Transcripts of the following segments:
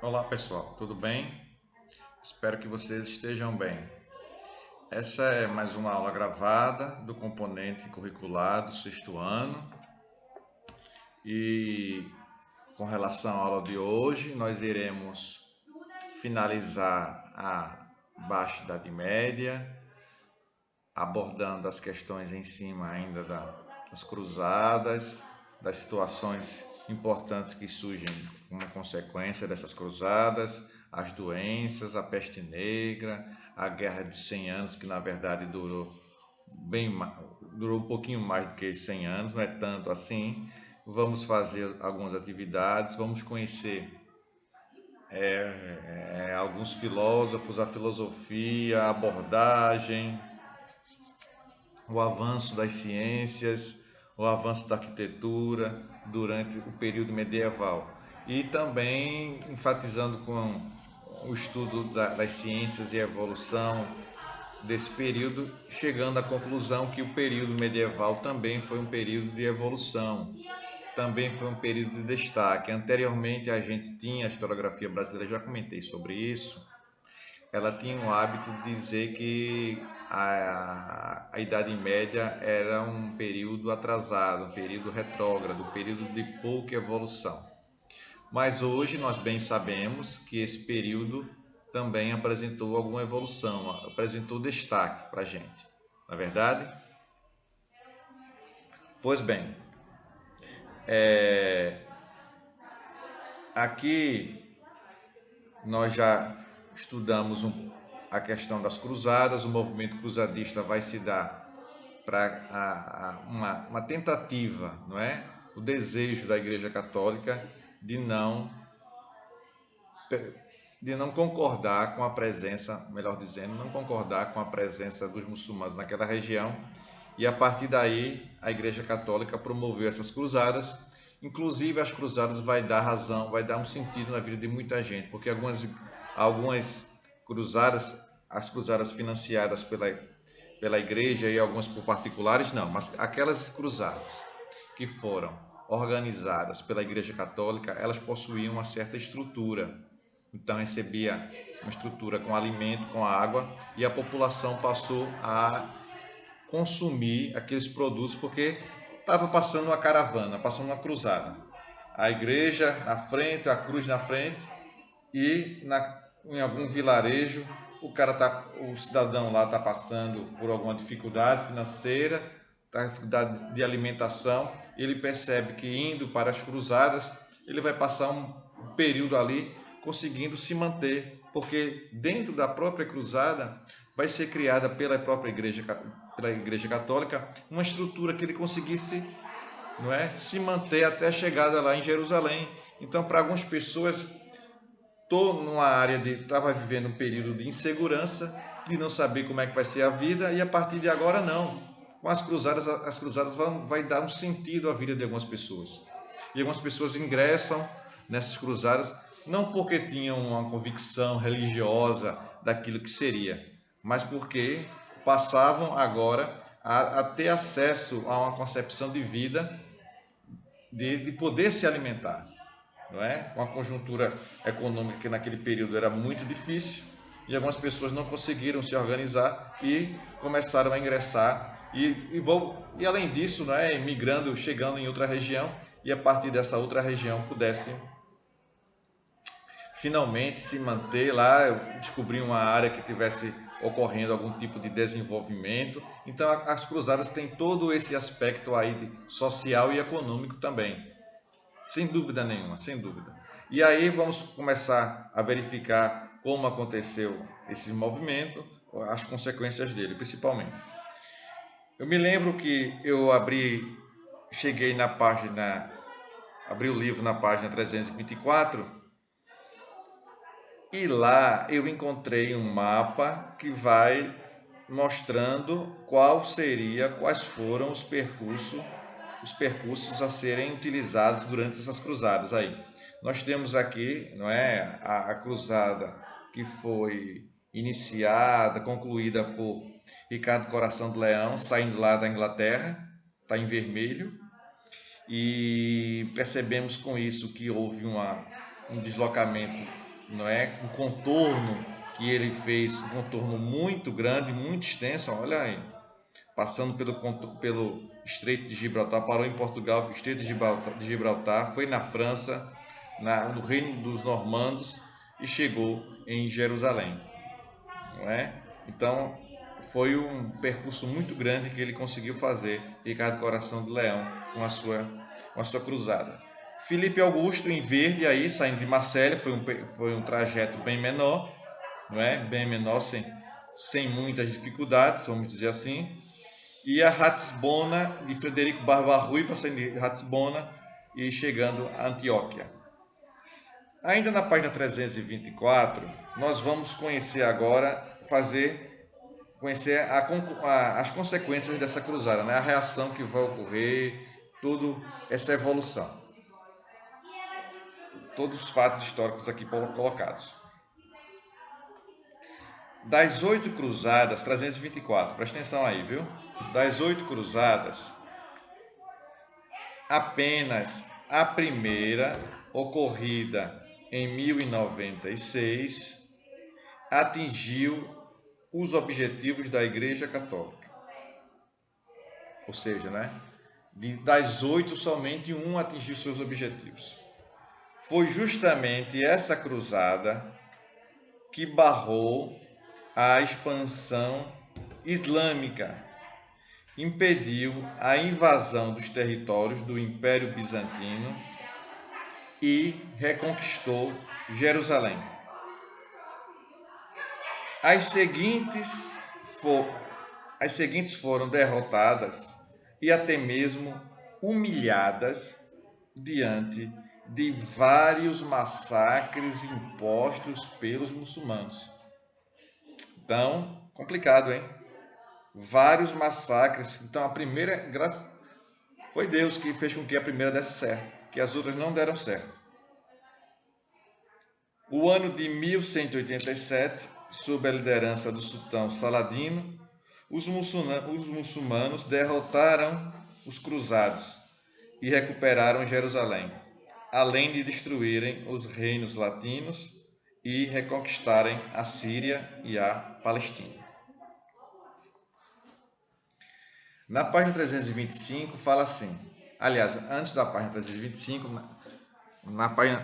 Olá pessoal, tudo bem? Espero que vocês estejam bem. Essa é mais uma aula gravada do componente curricular do sexto ano e com relação à aula de hoje, nós iremos finalizar a Baixa Idade Média, abordando as questões em cima ainda das cruzadas, das situações importantes que surgem como consequência dessas cruzadas, as doenças, a peste negra, a Guerra dos 100 anos, que na verdade durou um pouquinho mais do que 100 anos, não é tanto assim. Vamos fazer algumas atividades, vamos conhecer alguns filósofos, a filosofia, a abordagem, o avanço das ciências, o avanço da arquitetura durante o período medieval. E também enfatizando com o estudo das ciências e a evolução desse período, chegando à conclusão que o período medieval também foi um período de evolução, também foi um período de destaque. Anteriormente a gente tinha a historiografia brasileira, já comentei sobre isso, ela tinha o hábito de dizer que a Idade Média era um período atrasado, um período retrógrado, um período de pouca evolução. Mas hoje nós bem sabemos que esse período também apresentou alguma evolução, apresentou destaque para a gente, não é verdade? Pois bem, aqui nós já estudamos a questão das cruzadas, o movimento cruzadista vai se dar para uma tentativa, não é? O desejo da Igreja Católica de não de não concordar com a presença, melhor dizendo, não concordar com a presença dos muçulmanos naquela região, e a partir daí a Igreja Católica promoveu essas cruzadas. Inclusive as cruzadas vai dar razão, vai dar um sentido na vida de muita gente, porque algumas cruzadas, as cruzadas financiadas pela igreja e algumas por particulares, não, mas aquelas cruzadas que foram organizadas pela Igreja Católica, elas possuíam uma certa estrutura. Então recebia uma estrutura com alimento, com água, e a população passou a consumir aqueles produtos porque estava passando uma caravana, passando uma cruzada. A igreja na frente, a cruz na frente, e em algum vilarejo o cidadão lá está passando por alguma dificuldade financeira, tá, dificuldade de alimentação, ele percebe que indo para as cruzadas ele vai passar um período ali conseguindo se manter, porque dentro da própria cruzada vai ser criada pela igreja católica uma estrutura que ele conseguisse, não é, se manter até a chegada lá em Jerusalém. Então, para algumas pessoas, estou numa área de estava vivendo um período de insegurança, de não saber como é que vai ser a vida, e a partir de agora não. Com as cruzadas vai dar um sentido à vida de algumas pessoas. E algumas pessoas ingressam nessas cruzadas não porque tinham uma convicção religiosa daquilo que seria, mas porque passavam agora a ter acesso a uma concepção de vida, de poder se alimentar, não é? Uma conjuntura econômica que naquele período era muito difícil, e algumas pessoas não conseguiram se organizar e começaram a ingressar e além disso, não é, migrando, chegando em outra região, e a partir dessa outra região pudesse finalmente se manter lá, descobrir uma área que tivesse ocorrendo algum tipo de desenvolvimento. Então as cruzadas têm todo esse aspecto aí social e econômico também. Sem dúvida nenhuma, sem dúvida. E aí vamos começar a verificar como aconteceu esse movimento, as consequências dele, principalmente. Eu me lembro que cheguei na página, abri o livro na página 324, e lá eu encontrei um mapa que vai mostrando quais foram os percursos a serem utilizados durante essas cruzadas aí. Nós temos aqui, não é, a cruzada que foi iniciada, concluída por Ricardo Coração do Leão, saindo lá da Inglaterra, está em vermelho, e percebemos com isso que houve um deslocamento não é? Um contorno que ele fez, um contorno muito grande, muito extenso, olha aí, passando pelo Estreito de Gibraltar, parou em Portugal, Estreito de Gibraltar, foi na França, no Reino dos Normandos e chegou em Jerusalém, não é? Então, foi um percurso muito grande que ele conseguiu fazer, Ricardo Coração de Leão, com a sua cruzada. Filipe Augusto, em verde, aí, saindo de Marselha, foi um trajeto bem menor, não é? Bem menor, sem muitas dificuldades, vamos dizer assim. E a Ratisbona, de Frederico Barba Ruiva, saindo de Ratisbona e chegando a Antioquia. Ainda na página 324, nós vamos conhecer agora, conhecer as consequências dessa cruzada, né? A reação que vai ocorrer, toda essa evolução. Todos os fatos históricos aqui colocados. Das 8 cruzadas, 324, presta atenção aí, viu? Das 8 cruzadas, apenas a primeira, ocorrida em 1096, atingiu os objetivos da Igreja Católica. Ou seja, né? Das 8, somente um atingiu seus objetivos. Foi justamente essa cruzada que barrou a expansão islâmica, impediu a invasão dos territórios do Império Bizantino e reconquistou Jerusalém. As seguintes foram derrotadas e até mesmo humilhadas diante de vários massacres impostos pelos muçulmanos. Então, complicado, hein? Vários massacres. Então, a primeira, foi Deus que fez com que a primeira desse certo, que as outras não deram certo. O ano de 1187, sob a liderança do sultão Saladino, os muçulmanos derrotaram os cruzados e recuperaram Jerusalém, além de destruírem os reinos latinos e reconquistarem a Síria e a Palestina. Na página 325 fala assim, aliás, antes da página 325,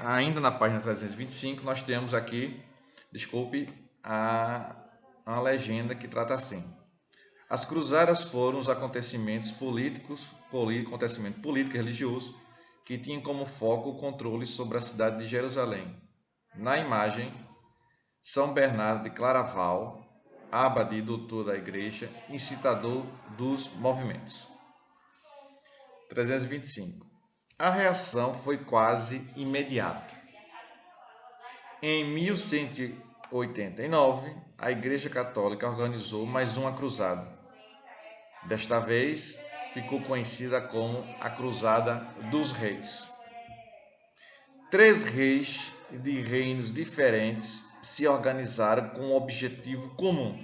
ainda na página 325, nós temos aqui, uma legenda que trata assim. As cruzadas foram os acontecimentos político e religioso que tinham como foco o controle sobre a cidade de Jerusalém. Na imagem, São Bernardo de Claraval, abade e doutor da igreja, incitador dos movimentos. 325. A reação foi quase imediata. Em 1189, a Igreja Católica organizou mais uma cruzada. Desta vez, ficou conhecida como a Cruzada dos Reis. 3 reis de reinos diferentes se organizaram com um objetivo comum.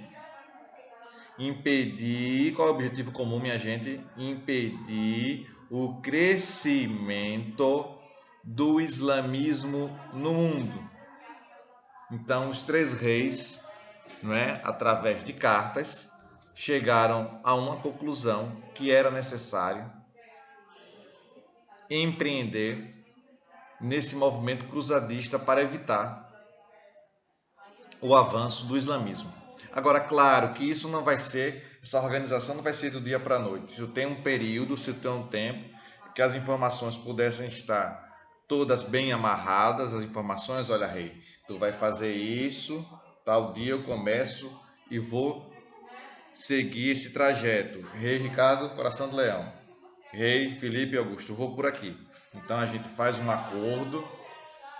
Impedir, qual é o objetivo comum, minha gente? Impedir o crescimento do islamismo no mundo. Então, os 3 reis, não é, através de cartas, chegaram a uma conclusão que era necessário empreender nesse movimento cruzadista para evitar o avanço do islamismo. Agora, claro que isso não vai ser, essa organização não vai ser do dia para a noite. Isso tem um período, isso tem um tempo, que as informações pudessem estar todas bem amarradas, as informações, olha, rei, tu vai fazer isso, tal dia eu começo e vou seguir esse trajeto. Rei Ricardo, Coração do Leão. Rei Filipe Augusto, vou por aqui. Então a gente faz um acordo,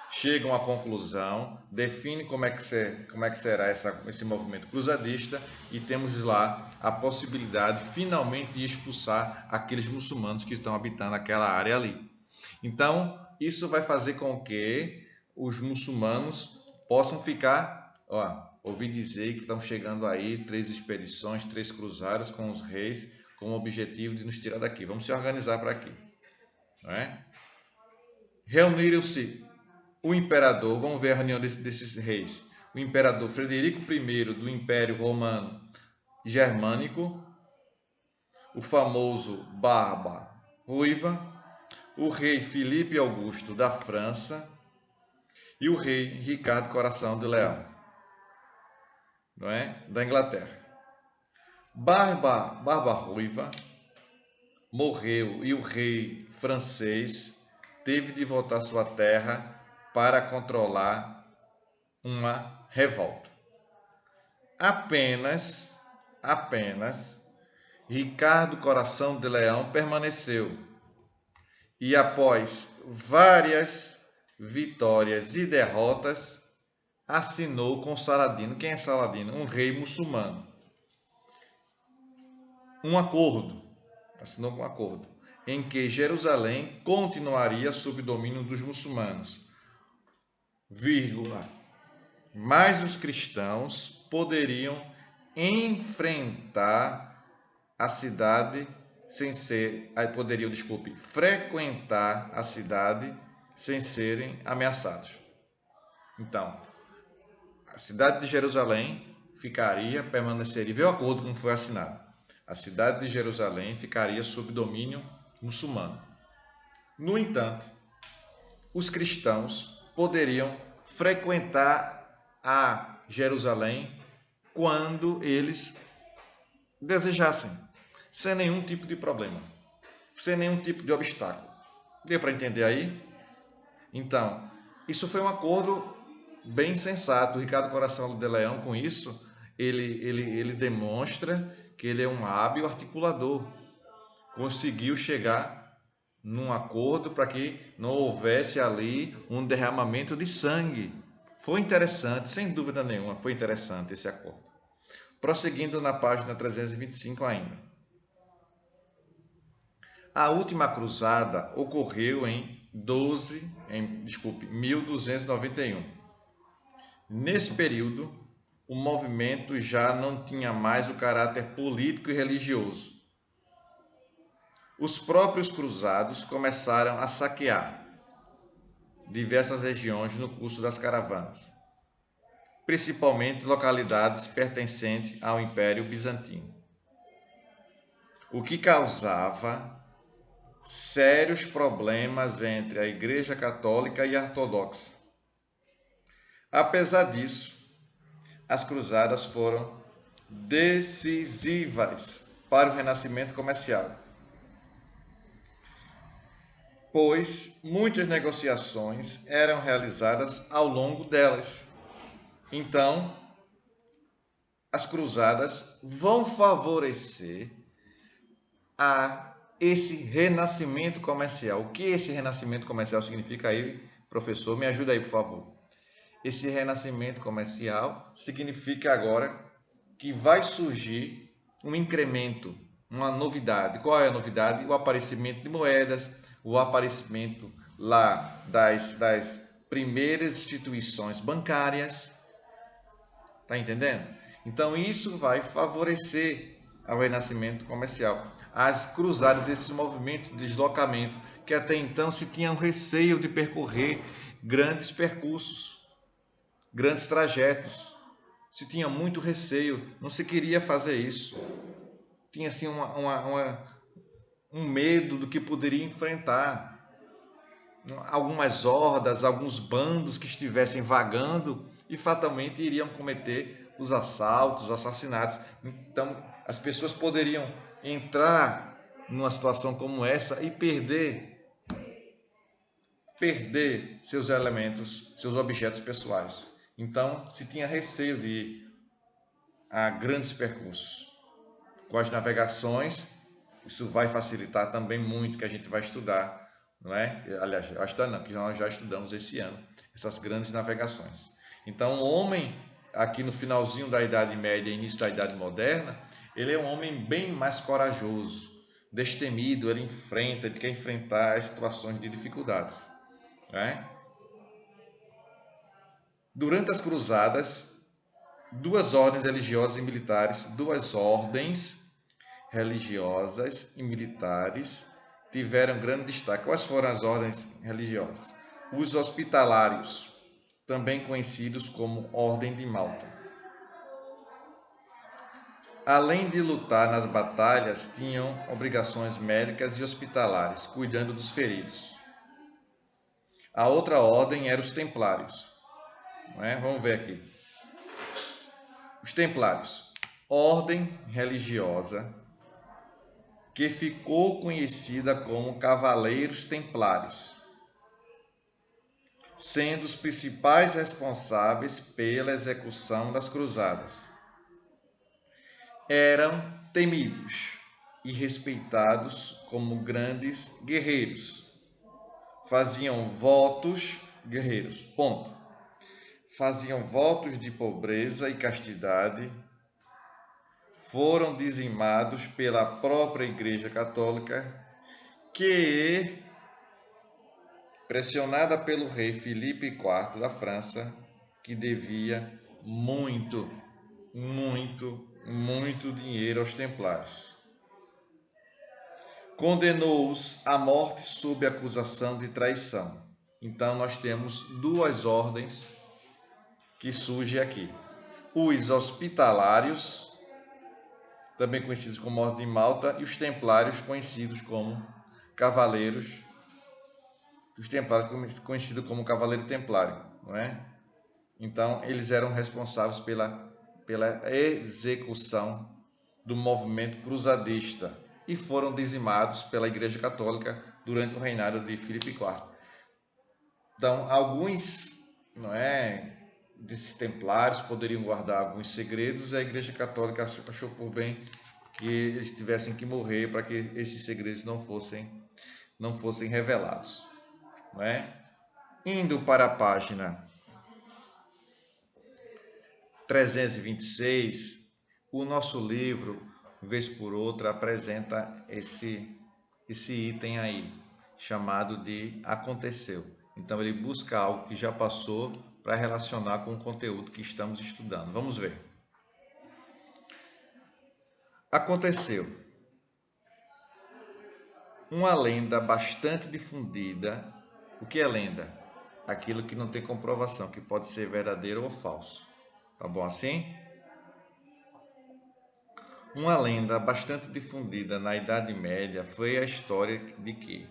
chega a uma conclusão, define como é que será esse movimento cruzadista e temos lá a possibilidade finalmente de expulsar aqueles muçulmanos que estão habitando aquela área ali. Então, isso vai fazer com que os muçulmanos possam ficar, ouvi dizer que estão chegando aí 3 expedições, 3 cruzadas com os reis, com o objetivo de nos tirar daqui. Vamos se organizar para aqui. Não é? Reuniram-se o imperador, vamos ver a reunião desses reis, o imperador Frederico I do Império Romano Germânico, o famoso Barba Ruiva, o rei Filipe Augusto da França e o rei Ricardo Coração de Leão, não é? Da Inglaterra. Barba Ruiva morreu e o rei francês teve de voltar à sua terra para controlar uma revolta. Apenas Ricardo Coração de Leão permaneceu e após várias vitórias e derrotas assinou com Saladino. Quem é Saladino? Um rei muçulmano. Assinou um acordo em que Jerusalém continuaria sob domínio dos muçulmanos, mas os cristãos poderiam enfrentar a cidade frequentar a cidade sem serem ameaçados. Então, a cidade de Jerusalém permaneceria, veio o acordo como foi assinado. A cidade de Jerusalém ficaria sob domínio muçulmano. No entanto, os cristãos poderiam frequentar a Jerusalém quando eles desejassem, sem nenhum tipo de problema, sem nenhum tipo de obstáculo. Deu para entender aí? Então, isso foi um acordo bem sensato. O Ricardo Coração de Leão, com isso, ele demonstra que ele é um hábil articulador. Conseguiu chegar num acordo para que não houvesse ali um derramamento de sangue. Foi interessante, sem dúvida nenhuma, foi interessante esse acordo. Prosseguindo na página 325 ainda. A última cruzada ocorreu em 1291. Nesse período, o movimento já não tinha mais o caráter político e religioso. Os próprios cruzados começaram a saquear diversas regiões no curso das caravanas, principalmente localidades pertencentes ao Império Bizantino, o que causava sérios problemas entre a Igreja Católica e a Ortodoxa. Apesar disso, as cruzadas foram decisivas para o renascimento comercial, pois muitas negociações eram realizadas ao longo delas. Então, as cruzadas vão favorecer a esse renascimento comercial. O que esse renascimento comercial significa aí, professor? Me ajuda aí, por favor. Esse renascimento comercial significa agora que vai surgir um incremento, uma novidade. Qual é a novidade? O aparecimento de moedas, o aparecimento lá das primeiras instituições bancárias. Tá entendendo? Então isso vai favorecer ao renascimento comercial. As cruzadas, esse movimento de deslocamento, que até então se tinha um receio de percorrer grandes percursos, grandes trajetos. Se tinha muito receio, não se queria fazer isso. Tinha assim um medo do que poderia enfrentar. Algumas hordas, alguns bandos que estivessem vagando e fatalmente iriam cometer os assaltos, os assassinatos. Então, as pessoas poderiam entrar numa situação como essa e perder seus elementos, seus objetos pessoais. Então, se tinha receio de ir a grandes percursos. Com as navegações, isso vai facilitar também muito, que a gente vai estudar, não é? Aliás, que nós já estudamos esse ano, essas grandes navegações. Então, o homem, aqui no finalzinho da Idade Média e início da Idade Moderna, ele é um homem bem mais corajoso, destemido, ele quer enfrentar as situações de dificuldades. Né? Durante as cruzadas, duas ordens religiosas e militares tiveram grande destaque. Quais foram as ordens religiosas? Os hospitalários, também conhecidos como Ordem de Malta. Além de lutar nas batalhas, tinham obrigações médicas e hospitalares, cuidando dos feridos. A outra ordem era os templários. Não é? Vamos ver aqui. Os templários, ordem religiosa que ficou conhecida como Cavaleiros Templários, sendo os principais responsáveis pela execução das cruzadas. Eram temidos e respeitados como grandes guerreiros. Faziam votos guerreiros. Ponto. Faziam votos de pobreza e castidade. Foram dizimados pela própria Igreja Católica, que, pressionada pelo rei Filipe IV da França, que devia muito dinheiro aos templários, condenou-os à morte sob acusação de traição. Então nós temos duas ordens que surgem aqui. Os hospitalários, também conhecidos como Ordem de Malta, e os templários, conhecidos como cavaleiros. Os templários conhecidos como cavaleiro templário, não é? Então eles eram responsáveis pela execução do movimento cruzadista e foram dizimados pela Igreja Católica durante o reinado de Filipe IV. Então, alguns, não é, desses templários poderiam guardar alguns segredos e a Igreja Católica achou por bem que eles tivessem que morrer para que esses segredos não fossem revelados, não é? Indo para a página 326, o nosso livro, vez por outra, apresenta esse item aí, chamado de aconteceu. Então ele busca algo que já passou para relacionar com o conteúdo que estamos estudando. Vamos ver. Aconteceu. Uma lenda bastante difundida. O que é lenda? Aquilo que não tem comprovação, que pode ser verdadeiro ou falso. Tá bom assim? Uma lenda bastante difundida na Idade Média foi a história de que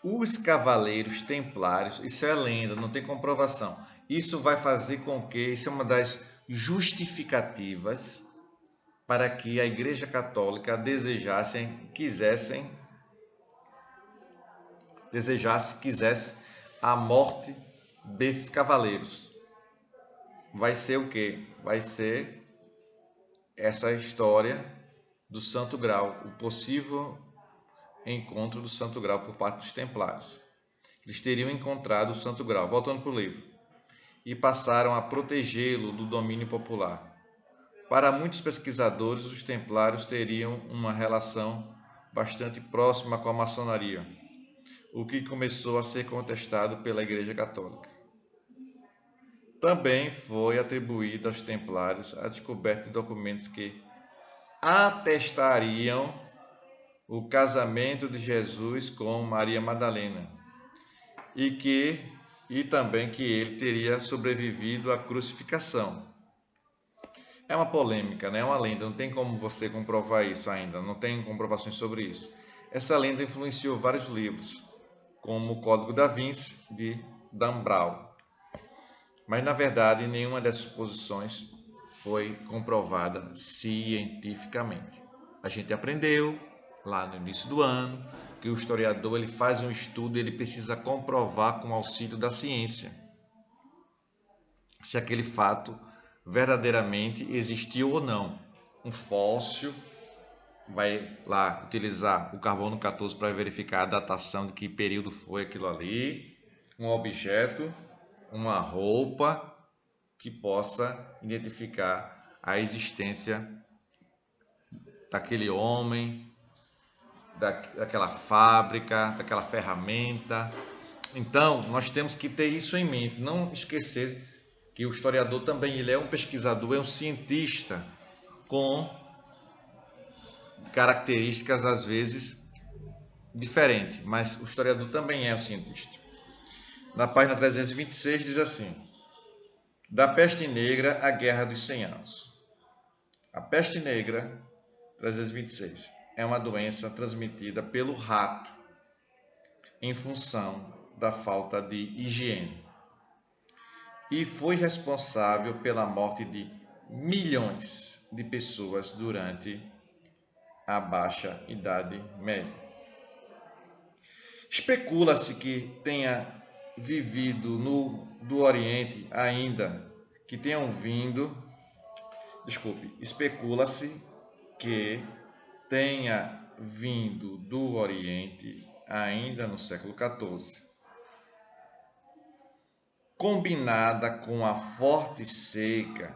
os cavaleiros templários, isso é lenda, não tem comprovação. Isso vai fazer com que, isso é uma das justificativas para que a Igreja Católica quisesse a morte desses cavaleiros. Vai ser o quê? Vai ser essa história do Santo Grau, o possível encontro do Santo Grau por parte dos templários. Eles teriam encontrado o Santo Grau, voltando para o livro, e passaram a protegê-lo do domínio popular. Para muitos pesquisadores, os templários teriam uma relação bastante próxima com a maçonaria, o que começou a ser contestado pela Igreja Católica. Também foi atribuída aos templários a descoberta de documentos que atestariam o casamento de Jesus com Maria Madalena e também que ele teria sobrevivido à crucificação. É uma polêmica, né? É uma lenda, não tem como você comprovar isso ainda, não tem comprovações sobre isso. Essa lenda influenciou vários livros, como o Código da Vinci, de Dan Brown. Mas, na verdade, nenhuma dessas posições foi comprovada cientificamente. A gente aprendeu lá no início do ano que o historiador ele faz um estudo, ele precisa comprovar com o auxílio da ciência se aquele fato verdadeiramente existiu ou não. Um fóssil vai lá utilizar o carbono 14 para verificar a datação de que período foi aquilo ali, um objeto, uma roupa que possa identificar a existência daquele homem, daquela fábrica, daquela ferramenta. Então, nós temos que ter isso em mente, não esquecer que o historiador também ele é um pesquisador, é um cientista com características às vezes diferentes, mas o historiador também é um cientista. Na página 326 diz assim: da peste negra à guerra dos 100 anos. A peste negra, 326, é uma doença transmitida pelo rato em função da falta de higiene e foi responsável pela morte de milhões de pessoas durante a Baixa Idade Média. Especula-se que tenha vivido do Oriente ainda, que tenham vindo, especula-se que tenha vindo do Oriente ainda no século XIV. Combinada com a forte seca,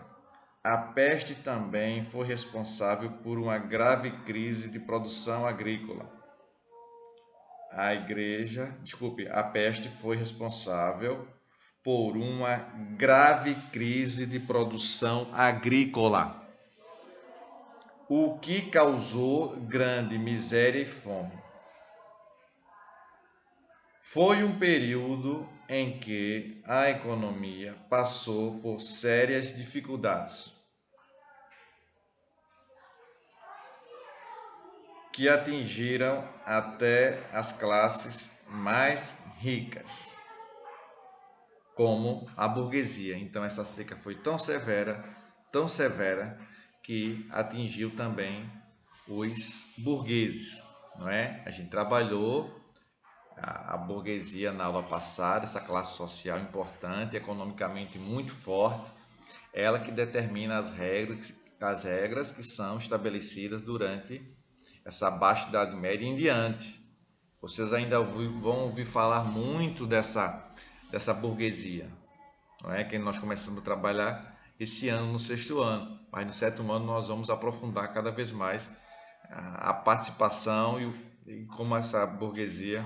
a peste também foi responsável por uma grave crise de produção agrícola. A peste foi responsável por uma grave crise de produção agrícola, o que causou grande miséria e fome. Foi um período em que a economia passou por sérias dificuldades, que atingiram até as classes mais ricas, como a burguesia. Então essa seca foi tão severa, que atingiu também os burgueses, não é? A gente trabalhou a burguesia na aula passada, essa classe social importante, economicamente muito forte, ela que determina as regras que são estabelecidas durante essa Baixa Idade Média em diante. Vocês ainda vão ouvir falar muito dessa burguesia, não é? Que nós começamos a trabalhar esse ano no 6º ano, mas no 7º ano nós vamos aprofundar cada vez mais a participação e como essa burguesia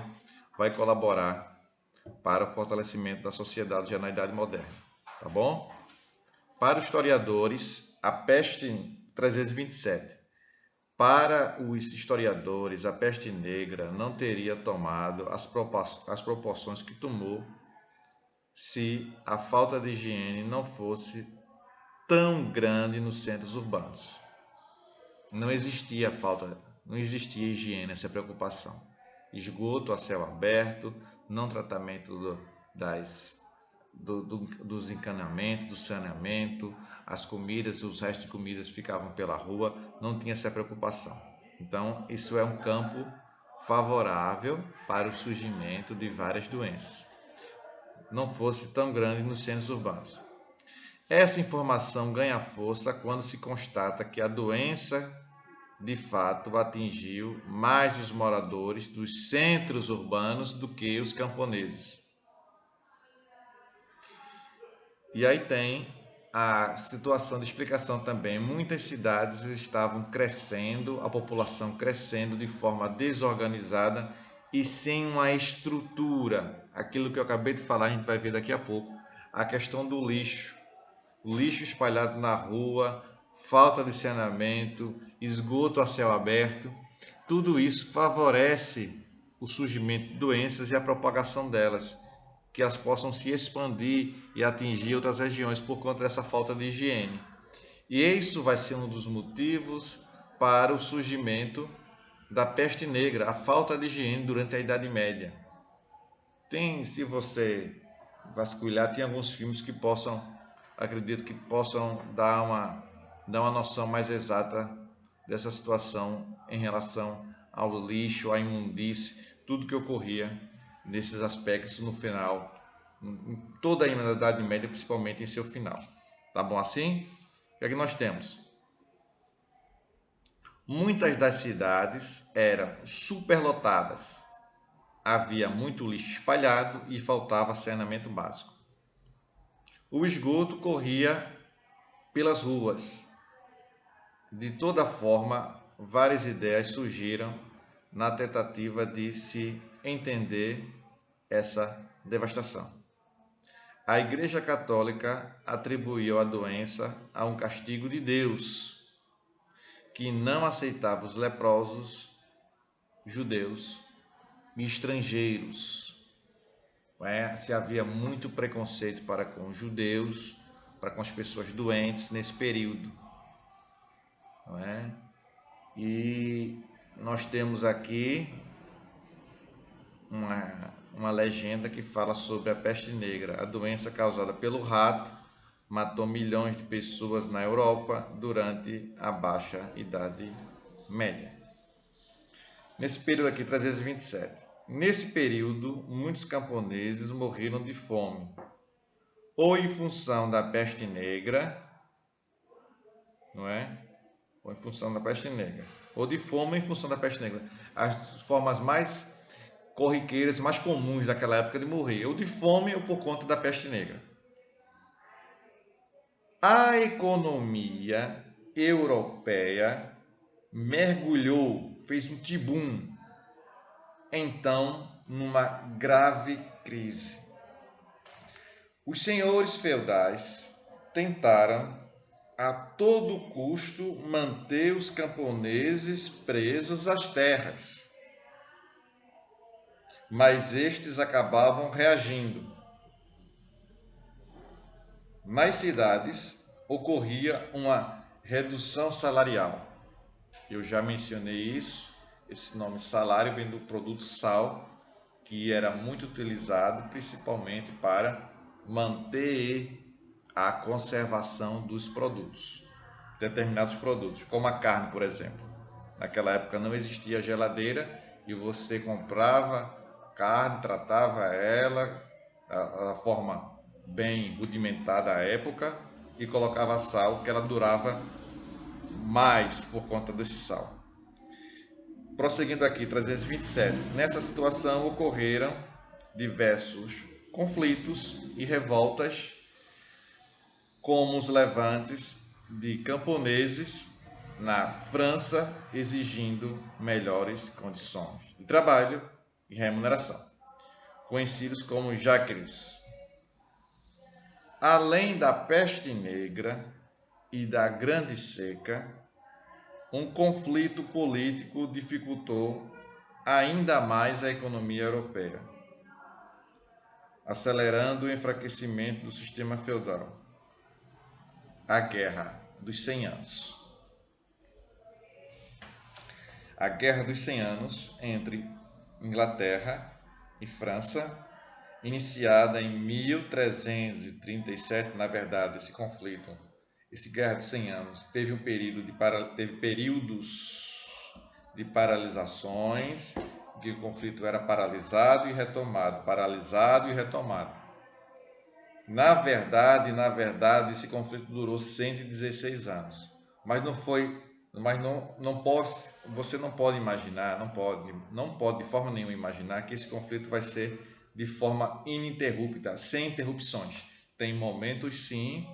vai colaborar para o fortalecimento da sociedade já na Idade Moderna, tá bom? Para os historiadores, a peste 327. Para os historiadores, a peste negra não teria tomado as proporções que tomou se a falta de higiene não fosse tão grande nos centros urbanos. Não existia higiene, essa preocupação. Esgoto a céu aberto, não tratamento dos encanamentos, do saneamento, as comidas, os restos de comidas ficavam pela rua, não tinha essa preocupação. Então, isso é um campo favorável para o surgimento de várias doenças. Não fosse tão grande nos centros urbanos. Essa informação ganha força quando se constata que a doença de fato atingiu mais os moradores dos centros urbanos do que os camponeses. E aí tem a situação de explicação também. Muitas cidades estavam crescendo, a população crescendo de forma desorganizada e sem uma estrutura. Aquilo que eu acabei de falar, a gente vai ver daqui a pouco. A questão do lixo. O lixo espalhado na rua, falta de saneamento, esgoto a céu aberto. Tudo isso favorece o surgimento de doenças e a propagação delas, que elas possam se expandir e atingir outras regiões por conta dessa falta de higiene. E isso vai ser um dos motivos para o surgimento da peste negra, a falta de higiene durante a Idade Média. Se você vasculhar, tem alguns filmes que acredito que possam dar uma noção mais exata dessa situação em relação ao lixo, à imundície, tudo que ocorria nesses aspectos no final, em toda a Idade Média, principalmente em seu final. Tá bom assim? O que é que nós temos? Muitas das cidades eram superlotadas. Havia muito lixo espalhado e faltava saneamento básico. O esgoto corria pelas ruas. De toda forma, várias ideias surgiram na tentativa de se entender essa devastação. A Igreja Católica atribuiu a doença a um castigo de Deus, que não aceitava os leprosos, judeus e estrangeiros. se havia muito preconceito para com os judeus, para com as pessoas doentes nesse período. Não é? E nós temos aqui uma legenda que fala sobre a peste negra, a doença causada pelo rato, matou milhões de pessoas na Europa durante a Baixa Idade Média. Nesse período aqui, 327. Nesse período, muitos camponeses morreram de fome, ou em função da peste negra, não é? Ou em função da peste negra, ou de fome em função da peste negra. As formas mais corriqueiras, mais comuns daquela época de morrer, ou de fome ou por conta da peste negra. A economia europeia mergulhou, fez um tibum, então, numa grave crise. Os senhores feudais tentaram a todo custo manter os camponeses presos às terras, mas estes acabavam reagindo. Nas cidades ocorria uma redução salarial. Eu já mencionei isso. Esse nome salário vem do produto sal, que era muito utilizado principalmente para manter a conservação dos produtos, determinados produtos, como a carne, por exemplo. Naquela época não existia geladeira e você comprava carne, tratava ela a forma bem rudimentar da época e colocava sal, que ela durava mais por conta desse sal. Prosseguindo aqui, 327. Nessa situação ocorreram diversos conflitos e revoltas, como os levantes de camponeses na França, exigindo melhores condições de trabalho e remuneração, conhecidos como jacqueries. Além da peste negra e da grande seca, um conflito político dificultou ainda mais a economia europeia, acelerando o enfraquecimento do sistema feudal. A Guerra dos 100 Anos. A Guerra dos 100 Anos entre Inglaterra e França, iniciada em 1337, na verdade, esse conflito, esse Guerra dos 100 Anos, teve períodos de paralisações, que o conflito era paralisado e retomado, paralisado e retomado. Na verdade, esse conflito durou 116 anos, mas você não pode imaginar, não pode de forma nenhuma imaginar que esse conflito vai ser de forma ininterrupta, sem interrupções. Tem momentos sim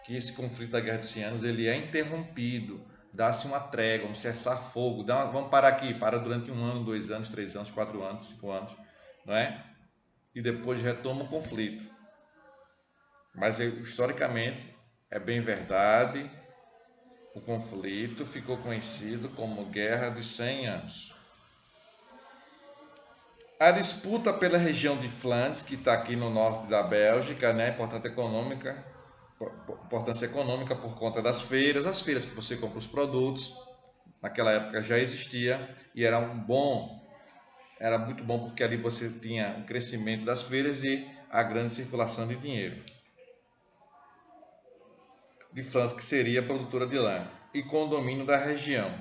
que esse conflito da Guerra dos 100 Anos ele é interrompido, dá-se uma trégua, um cessar-fogo, vamos parar aqui, para durante 1 ano, 2 anos, 3 anos, 4 anos, 5 anos, não é? E depois retoma o conflito. Mas historicamente é bem verdade, o conflito ficou conhecido como Guerra dos 100 Anos. A disputa pela região de Flandres, que está aqui no norte da Bélgica, né, importância econômica por conta das feiras, as feiras que você compra os produtos, naquela época já existia e era muito bom porque ali você tinha o crescimento das feiras e a grande circulação de dinheiro. De França, que seria produtora de lã, e com o domínio da região,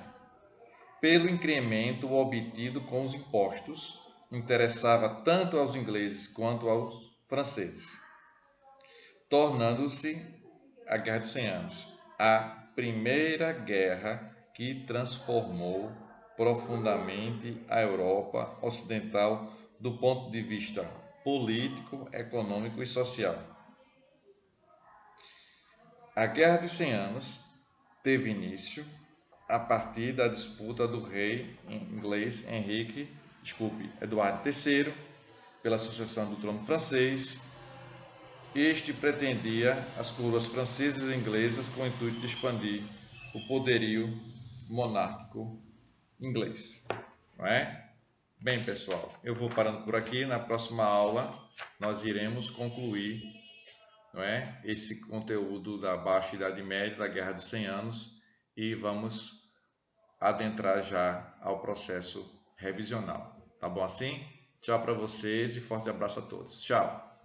pelo incremento obtido com os impostos, interessava tanto aos ingleses quanto aos franceses, tornando-se a Guerra dos 100 Anos a primeira guerra que transformou profundamente a Europa Ocidental do ponto de vista político, econômico e social. A Guerra dos 100 Anos teve início a partir da disputa do rei inglês Eduardo III, pela sucessão do trono francês. Este pretendia as coroas francesas e inglesas com o intuito de expandir o poderio monárquico inglês, não é? Bem, pessoal, eu vou parando por aqui. Na próxima aula, nós iremos concluir, não é, esse conteúdo da Baixa Idade Média, da Guerra dos 100 Anos, e vamos adentrar já ao processo revisional. Tá bom assim? Tchau para vocês e forte abraço a todos. Tchau!